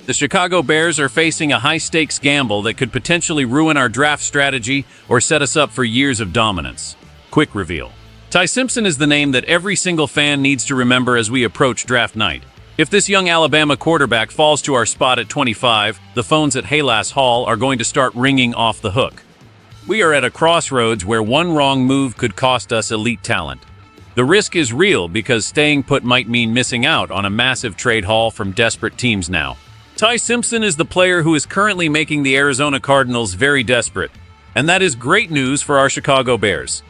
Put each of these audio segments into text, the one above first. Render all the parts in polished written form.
The Chicago Bears are facing a high-stakes gamble that could potentially ruin our draft strategy or set us up for years of dominance. Quick reveal. Ty Simpson is the name that every single fan needs to remember as we approach draft night. If this young Alabama quarterback falls to our spot at 25, the phones at Haylass Hall are going to start ringing off the hook. We are at a crossroads where one wrong move could cost us elite talent. The risk is real because staying put might mean missing out on a massive trade haul from desperate teams now. Ty Simpson is the player who is currently making the Arizona Cardinals very desperate, and that is great news for our Chicago Bears.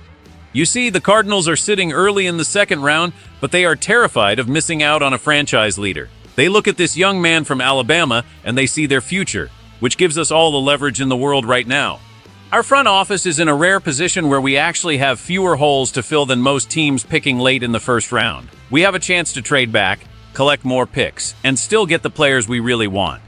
You see, the Cardinals are sitting early in the second round, but they are terrified of missing out on a franchise leader. They look at this young man from Alabama and they see their future, which gives us all the leverage in the world right now. Our front office is in a rare position where we actually have fewer holes to fill than most teams picking late in the first round. We have a chance to trade back, collect more picks, and still get the players we really want.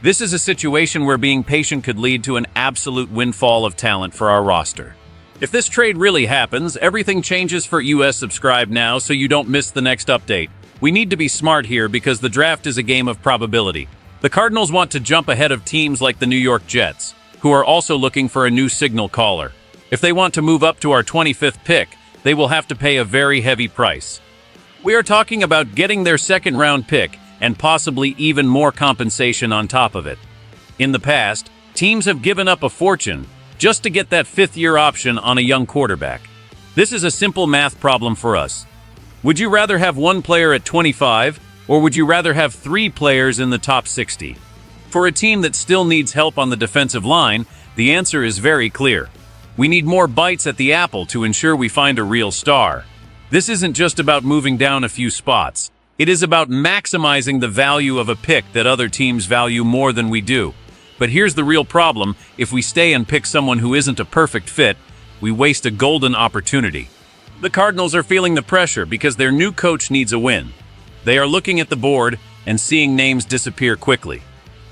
This is a situation where being patient could lead to an absolute windfall of talent for our roster. If this trade really happens, everything changes for US. Subscribe now so you don't miss the next update. We need to be smart here because the draft is a game of probability. The Cardinals want to jump ahead of teams like the New York Jets, who are also looking for a new signal caller. If they want to move up to our 25th pick, they will have to pay a very heavy price. We are talking about getting their second-round pick and possibly even more compensation on top of it. In the past, teams have given up a fortune just to get that fifth-year option on a young quarterback. This is a simple math problem for us. Would you rather have one player at 25, or would you rather have 3 players in the top 60? For a team that still needs help on the defensive line, the answer is very clear. We need more bites at the apple to ensure we find a real star. This isn't just about moving down a few spots. It is about maximizing the value of a pick that other teams value more than we do. But here's the real problem: if we stay and pick someone who isn't a perfect fit, we waste a golden opportunity. The Cardinals are feeling the pressure because their new coach needs a win. They are looking at the board and seeing names disappear quickly.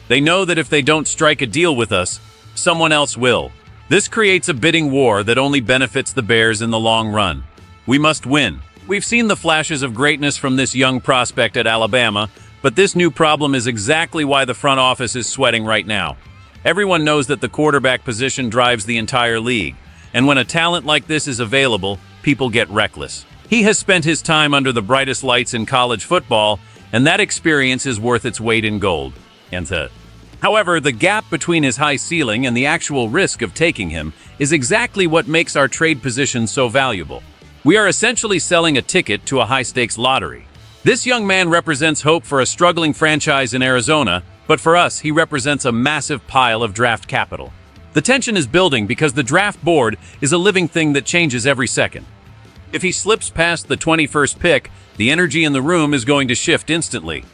They know that if they don't strike a deal with us, someone else will. This creates a bidding war that only benefits the Bears in the long run. We must win. We've seen the flashes of greatness from this young prospect at Alabama, but this new problem is exactly why the front office is sweating right now. Everyone knows that the quarterback position drives the entire league, and when a talent like this is available, people get reckless. He has spent his time under the brightest lights in college football, and that experience is worth its weight in gold. However, the gap between his high ceiling and the actual risk of taking him is exactly what makes our trade position so valuable. We are essentially selling a ticket to a high-stakes lottery. This young man represents hope for a struggling franchise in Arizona, but for us, he represents a massive pile of draft capital. The tension is building because the draft board is a living thing that changes every second. If he slips past the 21st pick, the energy in the room is going to shift instantly.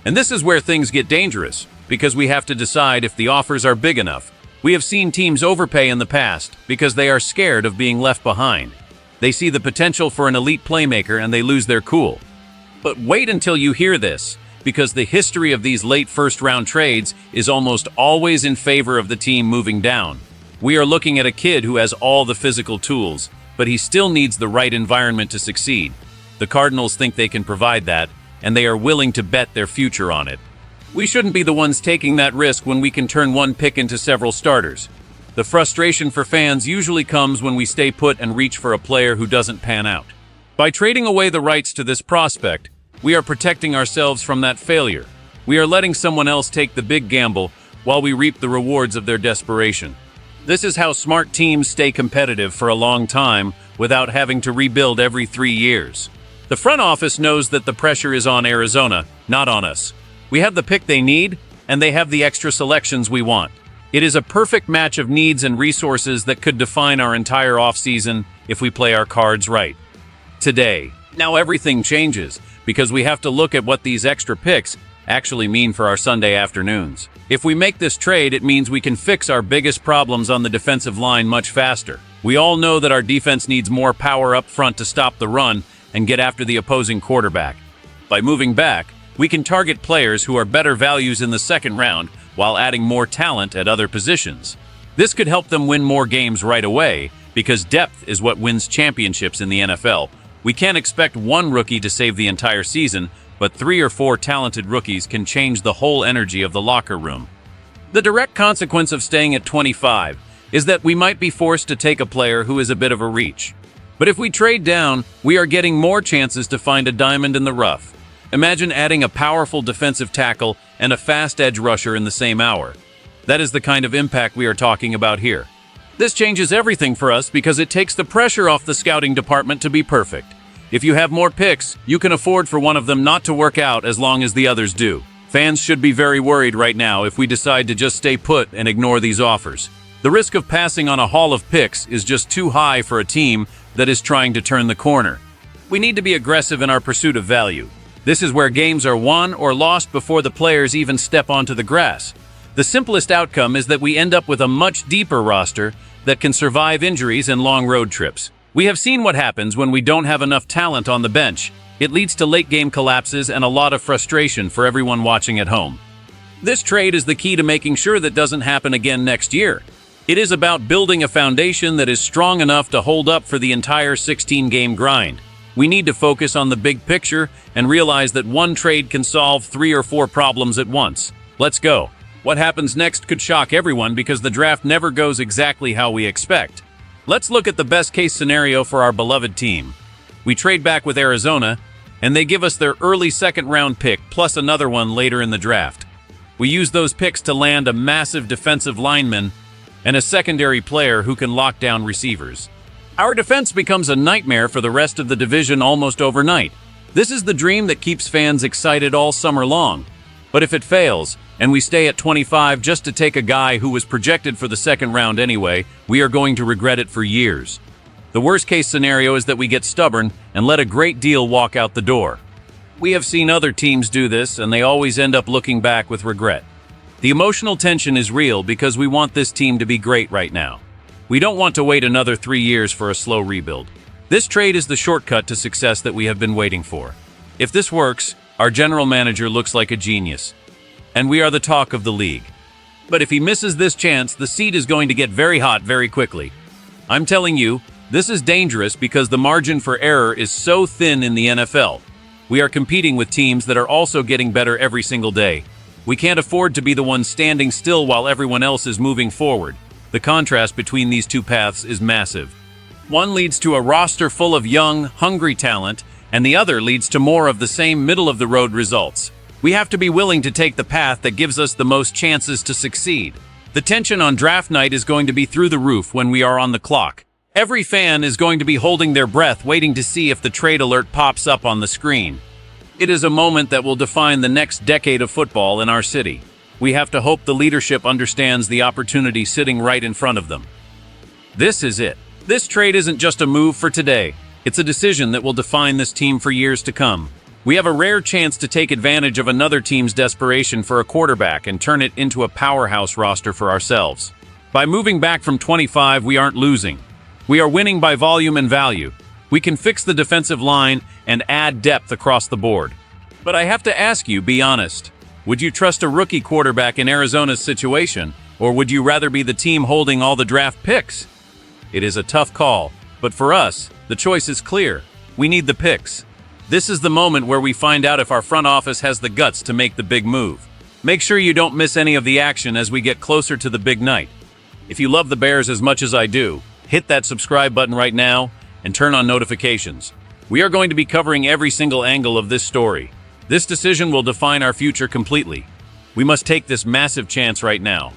And this is where things get dangerous, because we have to decide if the offers are big enough. We have seen teams overpay in the past because they are scared of being left behind. They see the potential for an elite playmaker and they lose their cool. But wait until you hear this, because the history of these late first-round trades is almost always in favor of the team moving down. We are looking at a kid who has all the physical tools, but he still needs the right environment to succeed. The Cardinals think they can provide that, and they are willing to bet their future on it. We shouldn't be the ones taking that risk when we can turn one pick into several starters. The frustration for fans usually comes when we stay put and reach for a player who doesn't pan out. By trading away the rights to this prospect, we are protecting ourselves from that failure. We are letting someone else take the big gamble while we reap the rewards of their desperation. This is how smart teams stay competitive for a long time without having to rebuild every 3 years. The front office knows that the pressure is on Arizona, not on us. We have the pick they need, and they have the extra selections we want. It is a perfect match of needs and resources that could define our entire offseason if we play our cards right. Today, now everything changes, because we have to look at what these extra picks actually mean for our Sunday afternoons. If we make this trade, it means we can fix our biggest problems on the defensive line much faster. We all know that our defense needs more power up front to stop the run and get after the opposing quarterback. By moving back, we can target players who are better values in the second round while adding more talent at other positions. This could help them win more games right away, because depth is what wins championships in the NFL. We can't expect one rookie to save the entire season, but 3 or 4 talented rookies can change the whole energy of the locker room. The direct consequence of staying at 25 is that we might be forced to take a player who is a bit of a reach. But if we trade down, we are getting more chances to find a diamond in the rough. Imagine adding a powerful defensive tackle and a fast edge rusher in the same hour. That is the kind of impact we are talking about here. This changes everything for us because it takes the pressure off the scouting department to be perfect. If you have more picks, you can afford for one of them not to work out as long as the others do. Fans should be very worried right now if we decide to just stay put and ignore these offers. The risk of passing on a haul of picks is just too high for a team that is trying to turn the corner. We need to be aggressive in our pursuit of value. This is where games are won or lost before the players even step onto the grass. The simplest outcome is that we end up with a much deeper roster that can survive injuries and long road trips. We have seen what happens when we don't have enough talent on the bench. It leads to late-game collapses and a lot of frustration for everyone watching at home. This trade is the key to making sure that doesn't happen again next year. It is about building a foundation that is strong enough to hold up for the entire 16-game grind. We need to focus on the big picture and realize that one trade can solve 3 or 4 problems at once. Let's go. What happens next could shock everyone because the draft never goes exactly how we expect. Let's look at the best-case scenario for our beloved team. We trade back with Arizona, and they give us their early second-round pick plus another one later in the draft. We use those picks to land a massive defensive lineman and a secondary player who can lock down receivers. Our defense becomes a nightmare for the rest of the division almost overnight. This is the dream that keeps fans excited all summer long. But if it fails, and we stay at 25 just to take a guy who was projected for the second round anyway, we are going to regret it for years. The worst-case scenario is that we get stubborn and let a great deal walk out the door. We have seen other teams do this, and they always end up looking back with regret. The emotional tension is real because we want this team to be great right now. We don't want to wait another 3 years for a slow rebuild. This trade is the shortcut to success that we have been waiting for. If this works, our general manager looks like a genius, and we are the talk of the league. But if he misses this chance, the seat is going to get very hot very quickly. I'm telling you, this is dangerous because the margin for error is so thin in the NFL. We are competing with teams that are also getting better every single day. We can't afford to be the ones standing still while everyone else is moving forward. The contrast between these two paths is massive. One leads to a roster full of young, hungry talent, and the other leads to more of the same middle-of-the-road results. We have to be willing to take the path that gives us the most chances to succeed. The tension on draft night is going to be through the roof when we are on the clock. Every fan is going to be holding their breath waiting to see if the trade alert pops up on the screen. It is a moment that will define the next decade of football in our city. We have to hope the leadership understands the opportunity sitting right in front of them. This is it. This trade isn't just a move for today. It's a decision that will define this team for years to come. We have a rare chance to take advantage of another team's desperation for a quarterback and turn it into a powerhouse roster for ourselves. By moving back from 25, we aren't losing. We are winning by volume and value. We can fix the defensive line and add depth across the board. But I have to ask you, be honest. Would you trust a rookie quarterback in Arizona's situation, or would you rather be the team holding all the draft picks? It is a tough call, but for us, the choice is clear. We need the picks. This is the moment where we find out if our front office has the guts to make the big move. Make sure you don't miss any of the action as we get closer to the big night. If you love the Bears as much as I do, hit that subscribe button right now and turn on notifications. We are going to be covering every single angle of this story. This decision will define our future completely. We must take this massive chance right now.